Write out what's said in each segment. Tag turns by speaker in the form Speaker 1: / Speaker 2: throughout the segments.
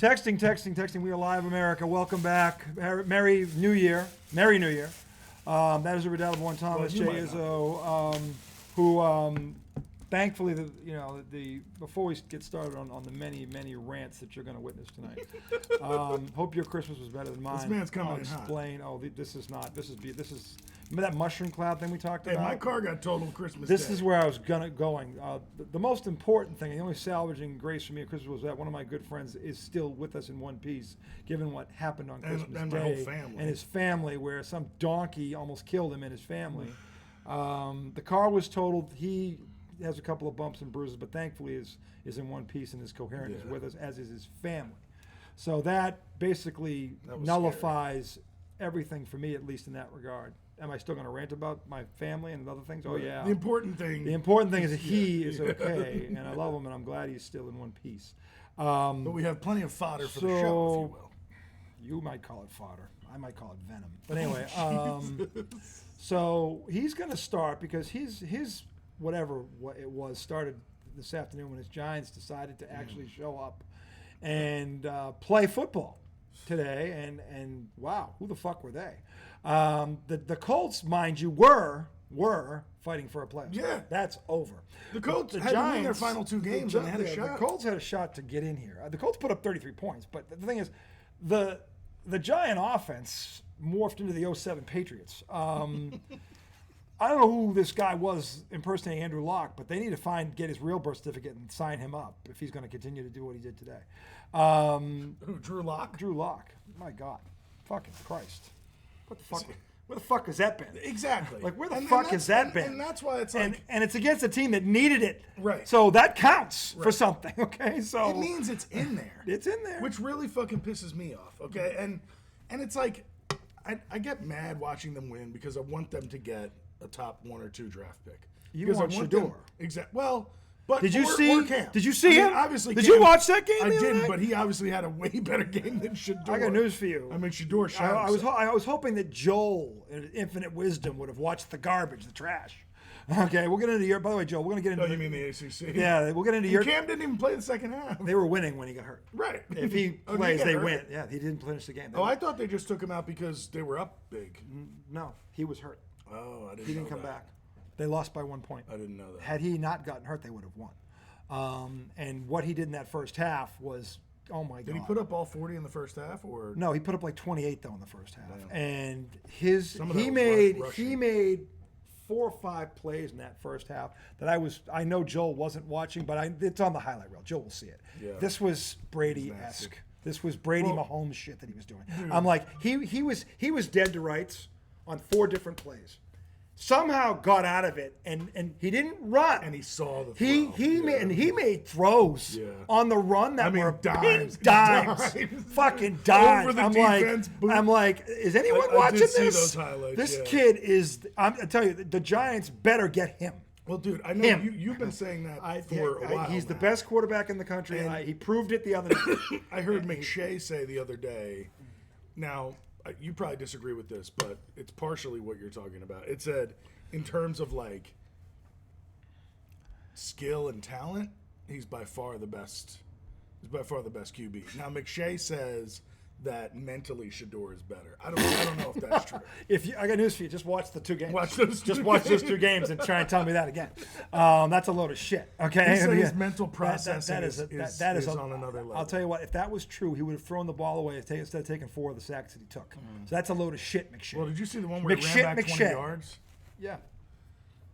Speaker 1: Texting. We are live, America. Welcome back. Merry New Year. Merry New Year. That is a redoubtable one, Thomas J. Izzo, who thankfully, before we get started on the many rants that you're going to witness tonight, hope your Christmas was better than mine.
Speaker 2: This man's coming
Speaker 1: I'll
Speaker 2: in hot.
Speaker 1: explain. This is remember that mushroom cloud thing we talked about?
Speaker 2: My car got totaled Christmas
Speaker 1: This
Speaker 2: Day.
Speaker 1: is where I was going. The most important thing, the only salvaging grace for me at Christmas was that one of my good friends is still with us in one piece, given what happened on Christmas
Speaker 2: and
Speaker 1: Day.
Speaker 2: my whole family.
Speaker 1: And his family, where some donkey almost killed him and his family. The car was totaled. He has a couple of bumps and bruises, but thankfully is in one piece and is coherent, is with us, as is his family. So that basically nullifies everything for me, at least in that regard. Am I still going to rant about my family and other things? Oh, yeah.
Speaker 2: The important thing
Speaker 1: is that he is okay, and I love him, and I'm glad he's still in one piece.
Speaker 2: But we have plenty of fodder for the show, if you will.
Speaker 1: You might call it fodder. I might call it venom. But anyway, so he's going to start because his whatever it was started this afternoon when his Giants decided to actually show up and play football today, and wow, who the fuck were they? The Colts, mind you, were fighting for a playoff.
Speaker 2: Yeah.
Speaker 1: That's over.
Speaker 2: The Colts had to win their final two games and they had a shot.
Speaker 1: The Colts had a shot to get in here. The Colts put up 33 points, but the thing is, the Giant offense morphed into the 07 Patriots. I don't know who this guy was impersonating Andrew Luck, but they need to get his real birth certificate and sign him up if he's going to continue to do what he did today.
Speaker 2: Who, Drew Lock?
Speaker 1: Drew Lock. My God. Fucking Christ. What the fuck? Where the fuck has that been?
Speaker 2: Exactly.
Speaker 1: Like, where the fuck has that been?
Speaker 2: And that's why it's like...
Speaker 1: And it's against a team that needed it.
Speaker 2: Right.
Speaker 1: So that counts for something, okay? So
Speaker 2: it means it's in there.
Speaker 1: It's in there.
Speaker 2: Which really fucking pisses me off, okay? And it's like, I get mad watching them win because I want them to get a top 1 or 2 draft pick.
Speaker 1: You want Shador.
Speaker 2: Exactly. Well... But
Speaker 1: Did you see him?
Speaker 2: Obviously,
Speaker 1: did you watch that game?
Speaker 2: I didn't, but he obviously had a way better game than Shador.
Speaker 1: I got news for you.
Speaker 2: I mean, Shador shot
Speaker 1: I was hoping that Joel, in infinite wisdom, would have watched the garbage, the trash. Okay, we'll get into your. By the way, Joel, we're going to get into.
Speaker 2: Oh, you mean the ACC?
Speaker 1: Yeah, we'll get into your.
Speaker 2: Cam didn't even play the second half.
Speaker 1: They were winning when he got hurt.
Speaker 2: Right.
Speaker 1: If he plays, they win. Yeah, he didn't finish the game.
Speaker 2: I thought they just took him out because they were up big.
Speaker 1: No, he was hurt.
Speaker 2: Oh, I didn't.
Speaker 1: He didn't come back. They lost by 1 point.
Speaker 2: I didn't know that.
Speaker 1: Had he not gotten hurt, they would have won. And what he did in that first half was, oh my God.
Speaker 2: Did he put up all 40 in the first half, or
Speaker 1: no? He put up like 28 though in the first half, and he made 4 or 5 plays in that first half that I know Joel wasn't watching, but it's on the highlight reel. Joel will see it. Yeah. This was Brady-esque. This was Brady Mahomes shit that he was doing. I'm like, he was dead to rights on 4 different plays. Somehow got out of it, and he didn't run.
Speaker 2: And he saw the
Speaker 1: throw. He made throws on the run that were
Speaker 2: dimes.
Speaker 1: Fucking dimes.
Speaker 2: Over the
Speaker 1: defense. I'm like, is anyone watching this?
Speaker 2: See those highlights,
Speaker 1: this kid is. I tell you, the Giants better get him.
Speaker 2: Well, dude, I know you've been saying that for a while.
Speaker 1: He's the best quarterback in the country, and he proved it the other day.
Speaker 2: I heard McShay say the other day. Now, you probably disagree with this, but it's partially what you're talking about. It said, in terms of like skill and talent, he's by far the best. He's by far the best QB. Now, McShay says that mentally Shador is better. I don't know if that's true.
Speaker 1: I got news for you. Just watch the 2 games.
Speaker 2: Watch those
Speaker 1: 2 games and try and tell me that again. That's a load of shit. Okay.
Speaker 2: He said his mental processing is on another level.
Speaker 1: I'll tell you what. If that was true, he would have thrown the ball away instead of taking 4 of the sacks that he took. So that's a load of shit, McShay.
Speaker 2: Well, did you see the one where he ran back 20 yards?
Speaker 1: Yeah.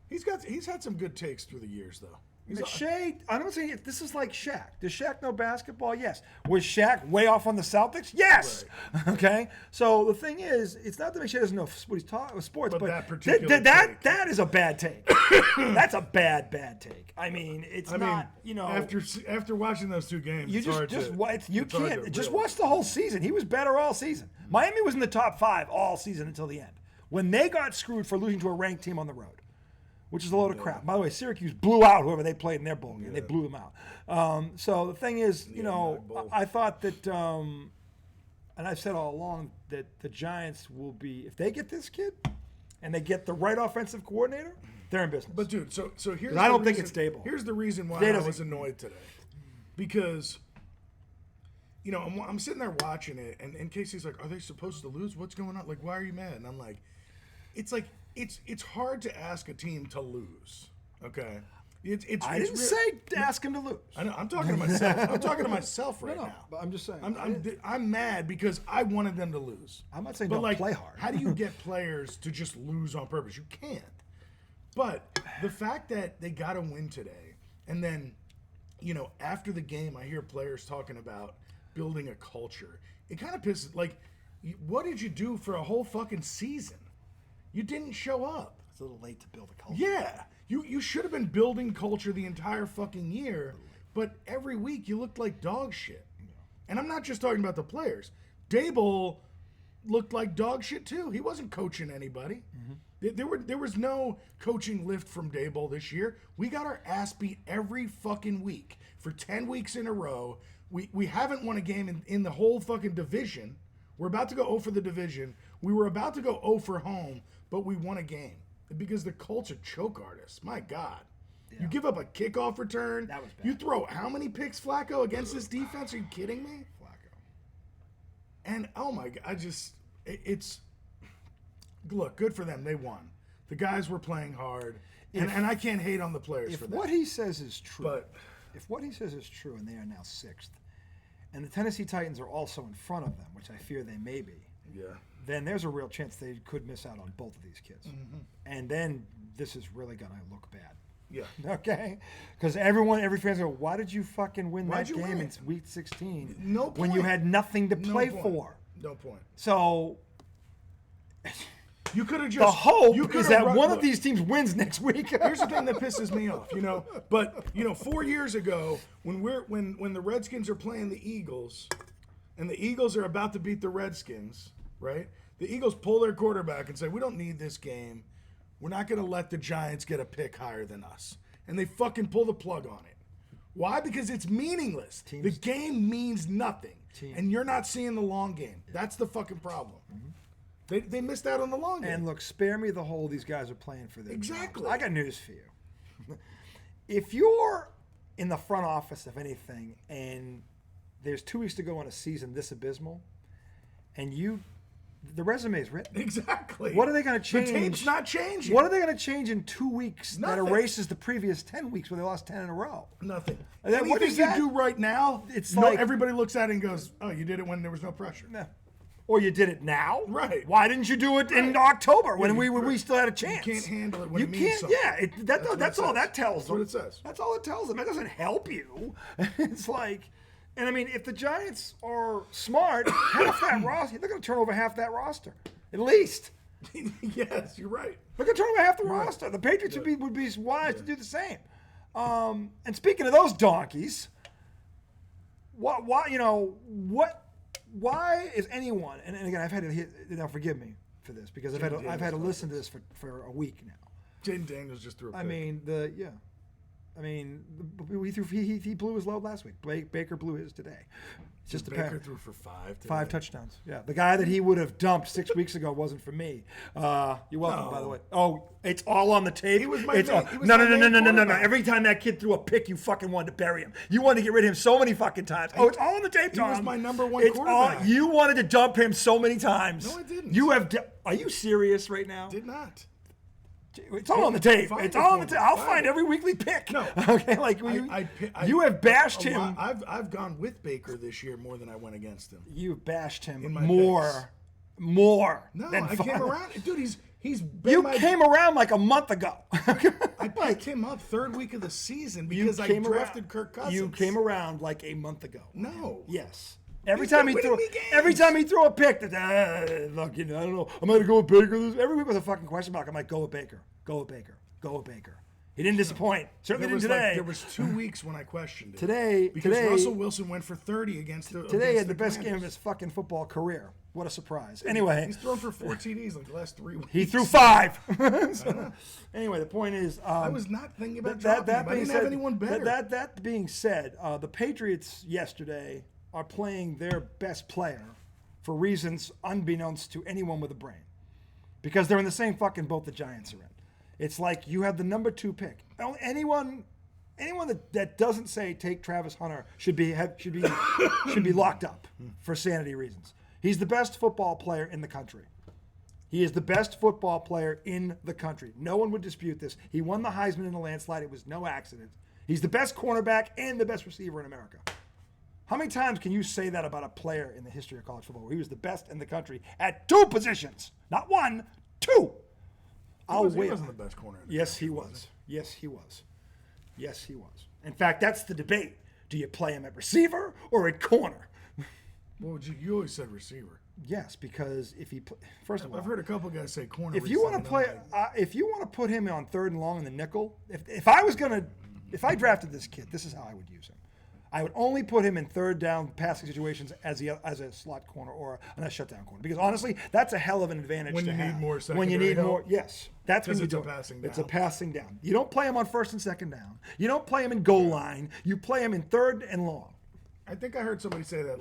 Speaker 2: He's had some good takes through the years, though.
Speaker 1: McShay, I don't say this is like Shaq. Does Shaq know basketball? Yes. Was Shaq way off on the Celtics? Yes. Right. Okay. So the thing is, it's not that McShay doesn't know what he's talking about sports, but that is a bad take. That's a bad take. I mean, not.
Speaker 2: After watching those 2 games,
Speaker 1: you just watch the whole season. He was better all season. Miami was in the top 5 all season until the end when they got screwed for losing to a ranked team on the road. Which is a load of crap. By the way, Syracuse blew out whoever they played in their bowl game. They blew them out. So the thing is, I thought that, and I've said all along that the Giants will be, if they get this kid and they get the right offensive coordinator, they're in business.
Speaker 2: But dude, so here's
Speaker 1: I don't think it's stable.
Speaker 2: Here's the reason why I was annoyed today, because I'm sitting there watching it, and Casey's like, "Are they supposed to lose? What's going on? Like, why are you mad?" And I'm like, it's hard to ask a team to lose. Okay,
Speaker 1: I didn't say ask him to lose.
Speaker 2: I know. I'm talking to myself. I'm talking to myself right now.
Speaker 1: But I'm just saying.
Speaker 2: I'm mad because I wanted them to lose.
Speaker 1: I'm not saying
Speaker 2: but
Speaker 1: don't play hard.
Speaker 2: How do you get players to just lose on purpose? You can't. But the fact that they got to win today, and then, after the game, I hear players talking about building a culture. It kind of pisses. Like, what did you do for a whole fucking season? You didn't show up.
Speaker 1: It's a little late to build a culture.
Speaker 2: Yeah. You should have been building culture the entire fucking year, but every week you looked like dog shit. And I'm not just talking about the players. Dable looked like dog shit too. He wasn't coaching anybody. There was no coaching lift from Dable this year. We got our ass beat every fucking week for 10 weeks in a row. We haven't won a game in the whole fucking division. We're about to go 0 for the division. We were about to go 0 for home, but we won a game. Because the Colts are choke artists. My God. Yeah. You give up a kickoff return.
Speaker 1: That was bad.
Speaker 2: You throw how many picks, Flacco, against this defense? Are you kidding me?
Speaker 1: Flacco.
Speaker 2: And, oh my God, it's look, good for them. They won. The guys were playing hard. And I can't hate on the players for that.
Speaker 1: If what he says is true, and they are now 6th, and the Tennessee Titans are also in front of them, which I fear they may be.
Speaker 2: Yeah.
Speaker 1: Then there's a real chance they could miss out on both of these kids. And then this is really going to look bad.
Speaker 2: Yeah.
Speaker 1: Okay? Because every fan's go, why did you fucking win that game in week 16 when you had nothing to play for?
Speaker 2: No point.
Speaker 1: So
Speaker 2: you could have just.
Speaker 1: The hope is that one of these teams wins next week.
Speaker 2: Here's the thing that pisses me off, But 4 years ago, when the Redskins are playing the Eagles, and the Eagles are about to beat the Redskins, right? The Eagles pull their quarterback and say, "We don't need this game. We're not going to let the Giants get a pick higher than us." And they fucking pull the plug on it. Why? Because it's meaningless. The game means nothing. And you're not seeing the long game. That's the fucking problem. They missed out on the long game.
Speaker 1: And look, spare me the whole these guys are playing for this.
Speaker 2: Exactly.
Speaker 1: I got news for you. If you're in the front office of anything and there's 2 weeks to go in a season this abysmal, and the resume is written.
Speaker 2: Exactly.
Speaker 1: What are they going to change?
Speaker 2: The tape's not changing.
Speaker 1: What are they going to change in 2 weeks
Speaker 2: Nothing.
Speaker 1: that erases the previous 10 weeks where they lost 10 in a row?
Speaker 2: Nothing.
Speaker 1: Then what
Speaker 2: Anything
Speaker 1: is
Speaker 2: you
Speaker 1: that?
Speaker 2: do right now, everybody looks at it and goes, "Oh, you did it when there was no pressure."
Speaker 1: No. Or you did it now?
Speaker 2: Right.
Speaker 1: Why didn't you do it in October when we still had a chance?
Speaker 2: You can't handle it when
Speaker 1: you
Speaker 2: it means something.
Speaker 1: Yeah, that's all that tells them.
Speaker 2: That's what it says.
Speaker 1: That's all it tells them. It doesn't help you. It's like, and I mean, if the Giants are smart, half that roster, they're going to turn over half that roster, at least.
Speaker 2: Yes, you're right.
Speaker 1: They're going to turn over half the roster. The Patriots would be wise to do the same. And speaking of those donkeys, why is anyone? And again, I've had to hear. Now, forgive me for this because I've had to listen to this for a week now.
Speaker 2: Jaden Daniels just threw a pick.
Speaker 1: He blew his load last week. Baker blew his today. It's just
Speaker 2: Baker threw for 5 today.
Speaker 1: 5 touchdowns. Yeah, the guy that he would have dumped 6 weeks ago wasn't for me. You're welcome, by the way. Oh, it's all on the tape.
Speaker 2: He was my
Speaker 1: No. Every time that kid threw a pick, you fucking wanted to bury him. You wanted to get rid of him so many fucking times. Oh, it's all on the tape, Tom.
Speaker 2: He was my number one quarterback.
Speaker 1: You wanted to dump him so many times.
Speaker 2: No, I didn't.
Speaker 1: Are you serious right now?
Speaker 2: Did not.
Speaker 1: It's all on the tape. It's all on the tape. I'll find every weekly pick. No. Okay, like you have bashed him.
Speaker 2: I've gone with Baker this year more than I went against him.
Speaker 1: You've bashed him
Speaker 2: in my
Speaker 1: more
Speaker 2: No,
Speaker 1: than
Speaker 2: I came around. Dude, he's
Speaker 1: been came around like a month ago.
Speaker 2: I picked him up 3rd week of the season because I drafted Kirk Cousins.
Speaker 1: You came around like a month ago.
Speaker 2: No.
Speaker 1: Yes. Every time he threw a pick, look, I don't know. I'm going to go with Baker. Every week was a fucking question mark. I'm like, go with Baker. Go with Baker. Go with Baker. He didn't disappoint. Certainly didn't today.
Speaker 2: There was 2 weeks when I questioned it.
Speaker 1: Today,
Speaker 2: Russell Wilson went for 30 against the.
Speaker 1: Today had the best game of his fucking football career. What a surprise. Anyway,
Speaker 2: he's thrown for 4 TDs like the last 3 weeks.
Speaker 1: He threw 5. Anyway, the point is,
Speaker 2: I was not thinking about dropping him. I didn't have anyone better.
Speaker 1: That being said, the Patriots yesterday are playing their best player for reasons unbeknownst to anyone with a brain, because they're in the same fucking boat the Giants are in. It's like you have the number 2 pick. Anyone anyone that doesn't say take Travis Hunter should be locked up for sanity reasons. He's the best football player in the country. He is the best football player in the country. No one would dispute this. He won the Heisman in a landslide. It was no accident. He's the best cornerback and the best receiver in America. How many times can you say that about a player in the history of college football where he was the best in the country at 2 positions? Not 1, 2.
Speaker 2: He wasn't the best corner.
Speaker 1: Yes, he was. Yes, he was. Yes, he was. In fact, that's the debate. Do you play him at receiver or at corner?
Speaker 2: Well, you always said receiver.
Speaker 1: Yes, because if he first of all,
Speaker 2: I've heard a couple guys say corner.
Speaker 1: If you want to play, if you want to put him on 3rd and long in the nickel, if I drafted this kid, this is how I would use him. I would only put him in 3rd down passing situations as a slot corner or a shutdown corner, because honestly, that's a hell of an advantage
Speaker 2: when
Speaker 1: to
Speaker 2: you
Speaker 1: have.
Speaker 2: need more secondary
Speaker 1: when you need
Speaker 2: help.
Speaker 1: more, yes, that's when you do it. It's a passing down. You don't play him on 1st and 2nd down. You don't play him in goal line. You play him in 3rd and long.
Speaker 2: I think I heard somebody say that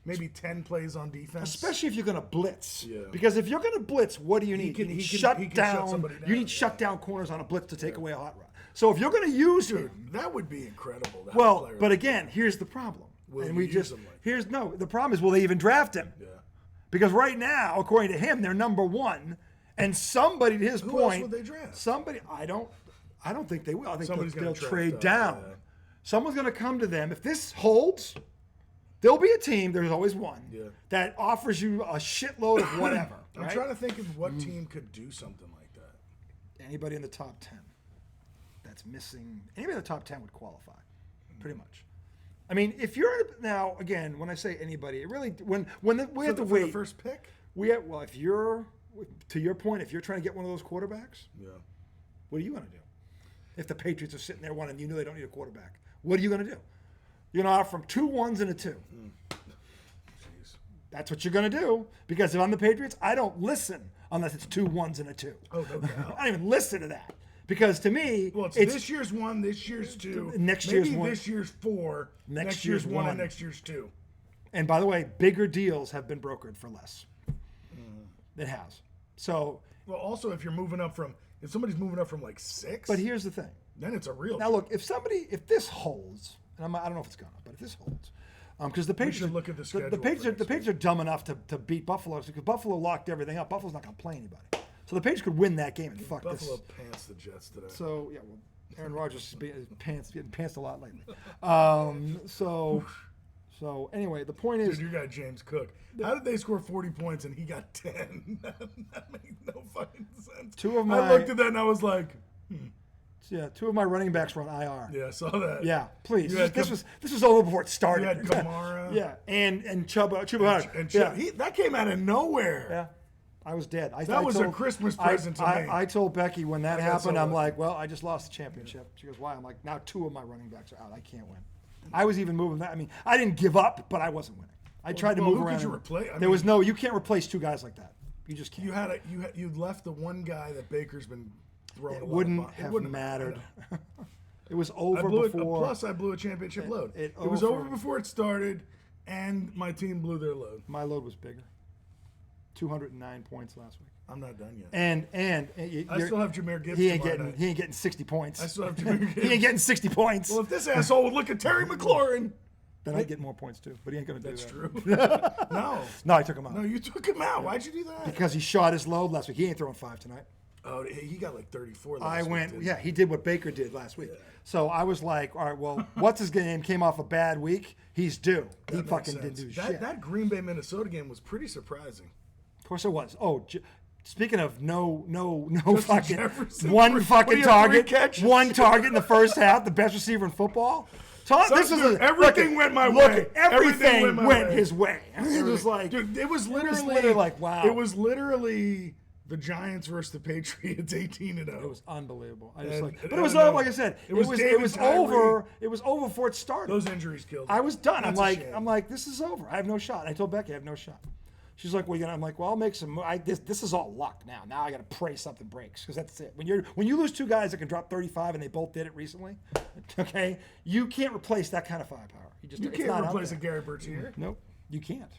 Speaker 2: maybe 10 plays on defense.
Speaker 1: Especially if you're going to blitz.
Speaker 2: Yeah.
Speaker 1: Because if you're going to blitz, what do you need? You need shut down. You need shut
Speaker 2: down
Speaker 1: down corners on a blitz to take away a hot rod. So if you're going to use him,
Speaker 2: that would be incredible.
Speaker 1: But again, here's the problem. The problem is, will they even draft him?
Speaker 2: Yeah.
Speaker 1: Because right now, according to him, they're number 1, and somebody, to his
Speaker 2: Who
Speaker 1: point,
Speaker 2: else would they draft?
Speaker 1: Somebody, I don't think they will. I think they'll trade
Speaker 2: up,
Speaker 1: down.
Speaker 2: yeah.
Speaker 1: Someone's going to come to them if this holds. There'll be a team, there's always one, that offers you a shitload of whatever.
Speaker 2: I'm trying to think of what team could do something like that.
Speaker 1: Anybody in the top 10 that's missing, anybody in the top 10 would qualify, pretty much. I mean, if you're, now, again, when I say anybody, it really, we have to wait.
Speaker 2: For the first pick?
Speaker 1: If you're, to your point, if you're trying to get one of those quarterbacks, what are you going to do? If the Patriots are sitting there wanting, you know they don't need a quarterback, what are you going to do? You're going to offer them 2 1s and a 2.
Speaker 2: Jeez.
Speaker 1: That's what you're going to do. Because if I'm the Patriots, I don't listen unless it's 2 1s and a 2.
Speaker 2: Oh, no doubt.
Speaker 1: I don't even listen to that. Because to me,
Speaker 2: it's this year's 1, this year's 2.
Speaker 1: Next year's 1.
Speaker 2: Maybe this year's 4. Next year's 1 and next year's 2.
Speaker 1: And by the way, bigger deals have been brokered for less. It has. So.
Speaker 2: Well, also, if somebody's moving up from 6.
Speaker 1: But here's the thing.
Speaker 2: Then it's a real.
Speaker 1: Now look, if this holds, and I don't know if it's gonna, but if this holds, because the Patriots
Speaker 2: look at the schedule.
Speaker 1: The Patriots are dumb enough to beat Buffalo because Buffalo locked everything up. Buffalo's not gonna play anybody, so the Patriots could win that game and fuck this.
Speaker 2: Buffalo pants the Jets today.
Speaker 1: So yeah, well, Aaron Rodgers is getting pantsed a lot lately. So anyway, the point is,
Speaker 2: dude, your guy James Cook. How did they score 40 points and he got 10? That makes no fucking sense. I looked at that and I was like.
Speaker 1: Yeah, 2 of my running backs were on IR.
Speaker 2: Yeah, I saw that.
Speaker 1: Yeah, please. This was over before it started.
Speaker 2: You had Kamara.
Speaker 1: Yeah, and Chuba Hubbard.
Speaker 2: And that came out of nowhere.
Speaker 1: Yeah, I was dead.
Speaker 2: That was a Christmas present to me.
Speaker 1: I told Becky when that happened, I'm like, well, I just lost the championship. She goes, why? I'm like, now 2 of my running backs are out. I can't win. I was even moving that. I mean, I didn't give up, but I wasn't winning. I tried to move around.
Speaker 2: Who could you replace?
Speaker 1: You can't replace 2 guys like that. You just can't.
Speaker 2: You left the one guy that Baker's been.
Speaker 1: It wouldn't have mattered. It was over before.
Speaker 2: Plus, I blew a championship load. It was over before it started, and my team blew their load.
Speaker 1: My load was bigger. 209 points last week.
Speaker 2: I'm not done yet.
Speaker 1: And
Speaker 2: I still have Jameer Gibbs.
Speaker 1: He ain't getting 60 points.
Speaker 2: I still have Jameer Gibbs.
Speaker 1: He ain't getting 60 points.
Speaker 2: Well, if this asshole would look at Terry McLaurin.
Speaker 1: Then I'd get more points too, but he ain't gonna do that.
Speaker 2: That's true. No,
Speaker 1: I took him out.
Speaker 2: No, you took him out. Why'd you do that?
Speaker 1: Because he shot his load last week. He ain't throwing 5 tonight.
Speaker 2: Oh, he got 34 last week.
Speaker 1: He did what Baker did last week. Yeah. So I was like, all right, well, what's his game? Came off a bad week. He's due. He fucking didn't do shit.
Speaker 2: That Green Bay Minnesota game was pretty surprising.
Speaker 1: Of course it was. Oh, speaking of no
Speaker 2: Justin
Speaker 1: fucking
Speaker 2: Jefferson,
Speaker 1: one fucking target, one target in the first half, the best receiver in football.
Speaker 2: Everything went my way.
Speaker 1: Everything went his way. It was like,
Speaker 2: dude, it was literally
Speaker 1: like, wow.
Speaker 2: It was literally the Giants versus the Patriots, 18-0.
Speaker 1: It was unbelievable. But it was like I said, it was over. It was over before it started.
Speaker 2: Those injuries killed.
Speaker 1: I was done. I'm like, this is over. I have no shot. I told Becky, I have no shot. She's like, well, I'm like, well, I'll make some. This is all luck now. Now I got to pray something breaks because that's it. When you lose 2 guys that can drop 35 and they both did it recently, okay, you can't replace that kind of firepower. You can't
Speaker 2: replace a Gary Bertier.
Speaker 1: Nope, you can't.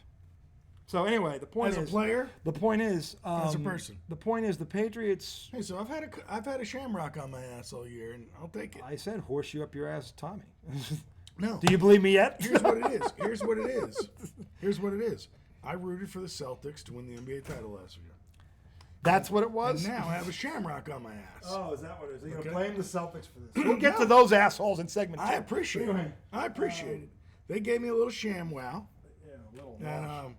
Speaker 1: So anyway, the point
Speaker 2: As
Speaker 1: is
Speaker 2: a player,
Speaker 1: the point is
Speaker 2: as a person.
Speaker 1: The point is the Patriots.
Speaker 2: Hey, so I've had a shamrock on my ass all year, and I'll take it.
Speaker 1: I said horseshoe up your ass, Tommy.
Speaker 2: No.
Speaker 1: Do you believe me yet?
Speaker 2: Here's what it is. Here's what it is. Here's what it is. I rooted for the Celtics to win the NBA title last year.
Speaker 1: That's what it was?
Speaker 2: And now I have a shamrock on my ass.
Speaker 1: Oh, is that what it is? You're going to
Speaker 2: Okay.
Speaker 1: blame the Celtics for this. We'll get to those assholes in segment 2.
Speaker 2: I appreciate it. I appreciate it. They gave me a little sham wow.
Speaker 1: Yeah, a little
Speaker 2: And,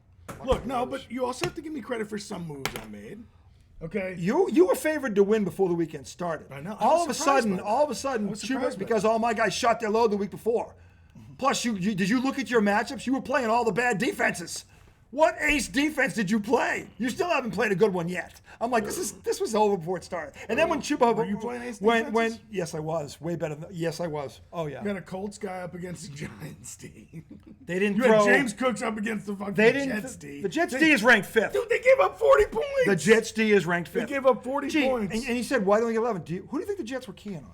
Speaker 2: look, no, but you also have to give me credit for some moves I made. Okay?
Speaker 1: You were favored to win before the weekend started.
Speaker 2: I know.
Speaker 1: All of a sudden,
Speaker 2: surprised by
Speaker 1: because all my guys shot their load the week before. Plus, did you look at your matchups? You were playing all the bad defenses. What ace defense did you play? You still haven't played a good one yet. I'm like, this was over before it started. And then when Chuba,
Speaker 2: Were you playing ace
Speaker 1: when
Speaker 2: defenses?
Speaker 1: yes, I was way better. Yes, I was. Oh yeah.
Speaker 2: You got a Colts guy up against the Giants D.
Speaker 1: They didn't
Speaker 2: You
Speaker 1: throw.
Speaker 2: had James Cooks up against the fucking
Speaker 1: They didn't.
Speaker 2: Jets D.
Speaker 1: The Jets D is ranked 5th.
Speaker 2: Dude, they gave up 40 points.
Speaker 1: The Jets D is ranked 5th.
Speaker 2: They gave up 40 points.
Speaker 1: And he said, why don't we get 11? Who do you think the Jets were keying on?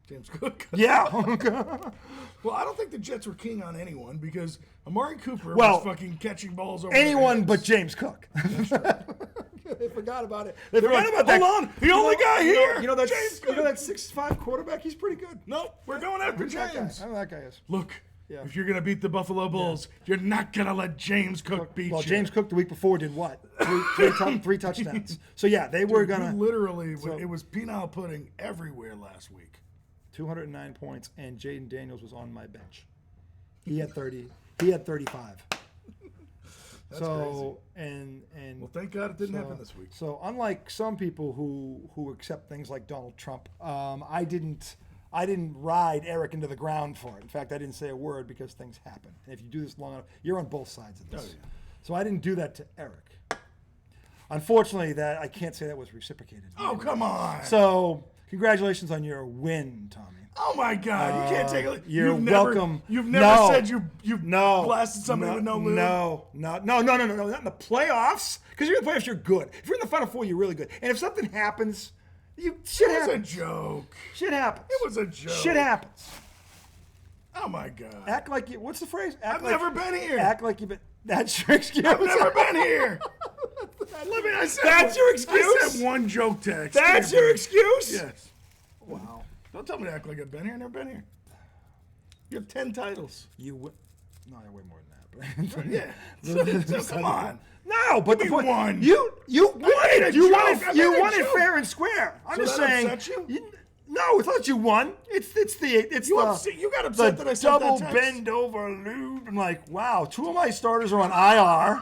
Speaker 2: James Cook.
Speaker 1: Yeah.
Speaker 2: Well, I don't think the Jets were king on anyone because Amari Cooper
Speaker 1: Well,
Speaker 2: was fucking catching balls over
Speaker 1: Anyone
Speaker 2: their
Speaker 1: but
Speaker 2: heads.
Speaker 1: James Cook. They forgot about it. They forgot
Speaker 2: like,
Speaker 1: about that.
Speaker 2: hold on, the only guy here.
Speaker 1: You know that
Speaker 2: James
Speaker 1: you know that 6'5" quarterback? He's pretty good.
Speaker 2: No, we're going after
Speaker 1: Who's that guy?
Speaker 2: James.
Speaker 1: I don't know who that guy is.
Speaker 2: Look,
Speaker 1: Yeah.
Speaker 2: if you're going to beat the Buffalo Bulls, you're not going to let James Cook beat
Speaker 1: Well,
Speaker 2: you.
Speaker 1: James Cook the week before did what? Three touchdowns. So yeah, they were
Speaker 2: Dude,
Speaker 1: gonna
Speaker 2: you literally, it was penile pudding everywhere last week.
Speaker 1: 209 points, and Jaden Daniels was on my bench. He had 30. He had 35.
Speaker 2: That's crazy.
Speaker 1: And
Speaker 2: Well, thank God it didn't happen this week.
Speaker 1: So unlike some people who accept things like Donald Trump, I didn't ride Eric into the ground for it. In fact, I didn't say a word because things happen. And if you do this long enough, you're on both sides of this.
Speaker 2: Oh, yeah.
Speaker 1: So I didn't do that to Eric. Unfortunately, that I can't say that was reciprocated.
Speaker 2: Oh, come on.
Speaker 1: So congratulations on your win, Tommy.
Speaker 2: Oh my God! You can't take it.
Speaker 1: You're welcome.
Speaker 2: You've never
Speaker 1: No.
Speaker 2: said you've
Speaker 1: No.
Speaker 2: blasted somebody with no lube.
Speaker 1: No. Not in the playoffs. Because you're in the playoffs, you're good. If you're in the Final Four, you're really good. And if something happens, shit
Speaker 2: It was a
Speaker 1: happens.
Speaker 2: joke.
Speaker 1: Shit happens.
Speaker 2: It was a joke.
Speaker 1: Shit happens.
Speaker 2: Oh my God!
Speaker 1: Act like you. What's the phrase?
Speaker 2: I've never been here.
Speaker 1: Act like you've been. That's your excuse.
Speaker 2: I've never been here. I said
Speaker 1: That's your excuse?
Speaker 2: I said one joke text.
Speaker 1: That's your excuse?
Speaker 2: Yes.
Speaker 1: Wow.
Speaker 2: Don't tell me to act like I've been here. I've never been here. You have 10 titles.
Speaker 1: You win. No, I way more than that. But
Speaker 2: Yeah. So come on.
Speaker 1: No, but the
Speaker 2: You
Speaker 1: point,
Speaker 2: won.
Speaker 1: You won
Speaker 2: made
Speaker 1: it.
Speaker 2: a
Speaker 1: You
Speaker 2: joke.
Speaker 1: won
Speaker 2: I
Speaker 1: it.
Speaker 2: made
Speaker 1: You
Speaker 2: a
Speaker 1: won it
Speaker 2: joke.
Speaker 1: fair and square. I'm
Speaker 2: So
Speaker 1: just
Speaker 2: that
Speaker 1: saying.
Speaker 2: upset you?
Speaker 1: No, it's not that you won. It's
Speaker 2: You got upset
Speaker 1: the
Speaker 2: that I sent
Speaker 1: double
Speaker 2: that text.
Speaker 1: bend over lube. I'm like, wow, 2 of my starters are on IR.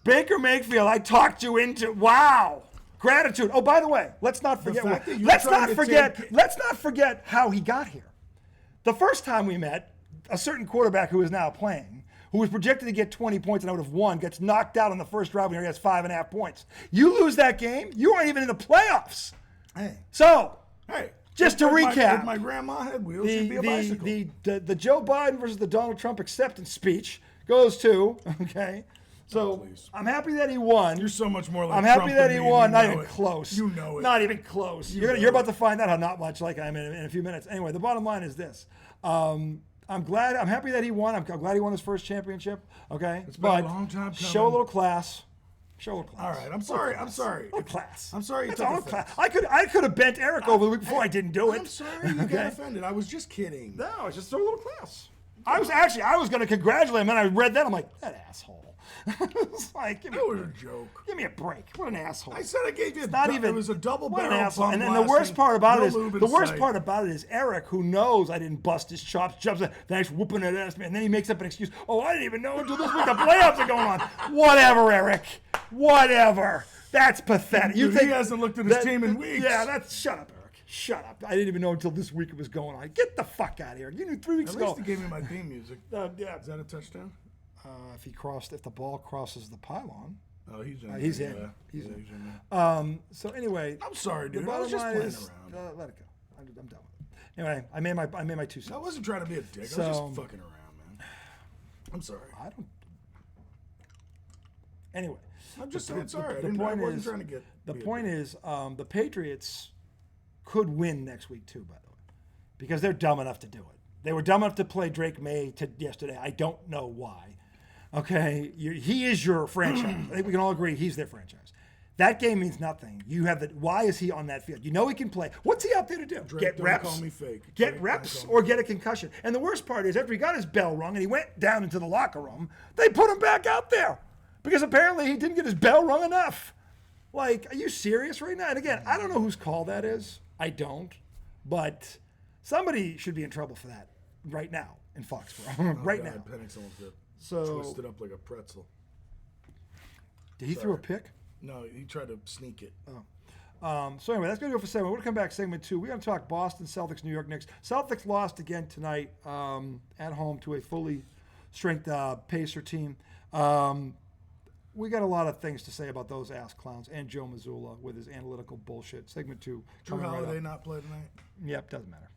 Speaker 1: Baker Mayfield, I talked you into. Wow. Gratitude. Oh, by the way, let's not forget.
Speaker 2: fact that you're
Speaker 1: Let's
Speaker 2: trying
Speaker 1: not
Speaker 2: to
Speaker 1: forget.
Speaker 2: take-
Speaker 1: Let's not forget how he got here. The first time we met, a certain quarterback who is now playing, who was projected to get 20 points and I would have won, gets knocked out in the first round when he has 5.5 points. You lose that game, you aren't even in the playoffs.
Speaker 2: Hey.
Speaker 1: So,
Speaker 2: Hey.
Speaker 1: just to
Speaker 2: if
Speaker 1: recap,
Speaker 2: if my grandma had wheels, she'd be a bicycle.
Speaker 1: the Joe Biden versus the Donald Trump acceptance speech goes to, okay? So
Speaker 2: please.
Speaker 1: I'm happy that he won.
Speaker 2: You're so much more like
Speaker 1: I'm
Speaker 2: Trump
Speaker 1: happy that
Speaker 2: than
Speaker 1: he
Speaker 2: me,
Speaker 1: won.
Speaker 2: you
Speaker 1: Not
Speaker 2: know
Speaker 1: even
Speaker 2: it.
Speaker 1: close.
Speaker 2: You know it.
Speaker 1: Not even close. You're
Speaker 2: know
Speaker 1: about
Speaker 2: it.
Speaker 1: to find out how not much like I am in a few minutes. Anyway, the bottom line is this. I'm happy that he won. I'm glad he won his first championship. Okay,
Speaker 2: It's been a long time
Speaker 1: show a
Speaker 2: coming.
Speaker 1: little class. Show a little class.
Speaker 2: All right, I'm sorry. I'm sorry.
Speaker 1: A little class.
Speaker 2: I'm sorry you
Speaker 1: That's
Speaker 2: took
Speaker 1: all
Speaker 2: offense.
Speaker 1: class. I could have bent Eric over the week before. I didn't do it.
Speaker 2: I'm sorry you got offended. I was just kidding.
Speaker 1: No, it's just a little class. I was going to congratulate him, and I read that. I'm like, that asshole. It's like, give me,
Speaker 2: That was a joke.
Speaker 1: give me a break. What an asshole.
Speaker 2: I said I gave you
Speaker 1: Not even.
Speaker 2: It was a double
Speaker 1: what an
Speaker 2: barrel
Speaker 1: asshole.
Speaker 2: bum
Speaker 1: And then the worst
Speaker 2: blasting,
Speaker 1: part about
Speaker 2: no
Speaker 1: it is
Speaker 2: lube in
Speaker 1: the worst
Speaker 2: sight.
Speaker 1: part about it is Eric, who knows I didn't bust his chops, jumps in, thanks for whooping it at me, and then he makes up an excuse. Oh, I didn't even know until this week the playoffs are going on. Whatever, Eric. Whatever. That's pathetic.
Speaker 2: Dude, he hasn't looked at his team in weeks.
Speaker 1: Yeah, that's shut up, Eric. Shut up. I didn't even know until this week it was going on. Get the fuck out of here. You knew 3 weeks
Speaker 2: At
Speaker 1: ago.
Speaker 2: least he gave me my theme music.
Speaker 1: Yeah.
Speaker 2: Is that a touchdown?
Speaker 1: If the ball crosses the pylon.
Speaker 2: Oh, he's in.
Speaker 1: He's
Speaker 2: there,
Speaker 1: in.
Speaker 2: yeah.
Speaker 1: He's
Speaker 2: Yeah,
Speaker 1: in.
Speaker 2: he's in there.
Speaker 1: So anyway,
Speaker 2: I'm sorry,
Speaker 1: the
Speaker 2: dude. I
Speaker 1: bottom
Speaker 2: was just
Speaker 1: line
Speaker 2: playing
Speaker 1: is,
Speaker 2: around.
Speaker 1: let it go. I'm done with it. Anyway, I made my 2 cents.
Speaker 2: I wasn't trying to be a dick. I was
Speaker 1: So-
Speaker 2: just fucking around, man. I'm sorry.
Speaker 1: I don't. Anyway,
Speaker 2: I'm just saying sorry.
Speaker 1: the
Speaker 2: I
Speaker 1: point
Speaker 2: wasn't
Speaker 1: is,
Speaker 2: trying to get.
Speaker 1: the
Speaker 2: be a
Speaker 1: point
Speaker 2: dick.
Speaker 1: is, the Patriots could win next week too, by the way, because they're dumb enough to do it. They were dumb enough to play Drake May yesterday. I don't know why. Okay, he is your franchise. I think we can all agree he's their franchise. That game means nothing. You have the. Why is he on that field? You know he can play. What's he out there to do?
Speaker 2: Drake,
Speaker 1: Get
Speaker 2: don't
Speaker 1: reps.
Speaker 2: call me fake.
Speaker 1: Get
Speaker 2: Drake,
Speaker 1: reps
Speaker 2: don't call me
Speaker 1: or get a concussion. And the worst part is, after he got his bell rung and he went down into the locker room, they put him back out there because apparently he didn't get his bell rung enough. Like, are you serious right now? And again, I don't know whose call that is. I don't, but somebody should be in trouble for that right now in Foxborough. right now.
Speaker 2: Penix almost got
Speaker 1: So
Speaker 2: twisted up like a pretzel.
Speaker 1: did he throw a pick?
Speaker 2: No, he tried to sneak it.
Speaker 1: So anyway, that's going to do it for segment. We're going to come back segment 2. We're going to talk Boston Celtics, New York Knicks. Celtics lost again tonight at home to a fully strength Pacer team. We got a lot of things to say about those ass clowns and Joe Mazzulla with his analytical bullshit. Segment 2.
Speaker 2: Drew
Speaker 1: coming right
Speaker 2: Holiday
Speaker 1: up.
Speaker 2: not play tonight?
Speaker 1: Yep, doesn't matter.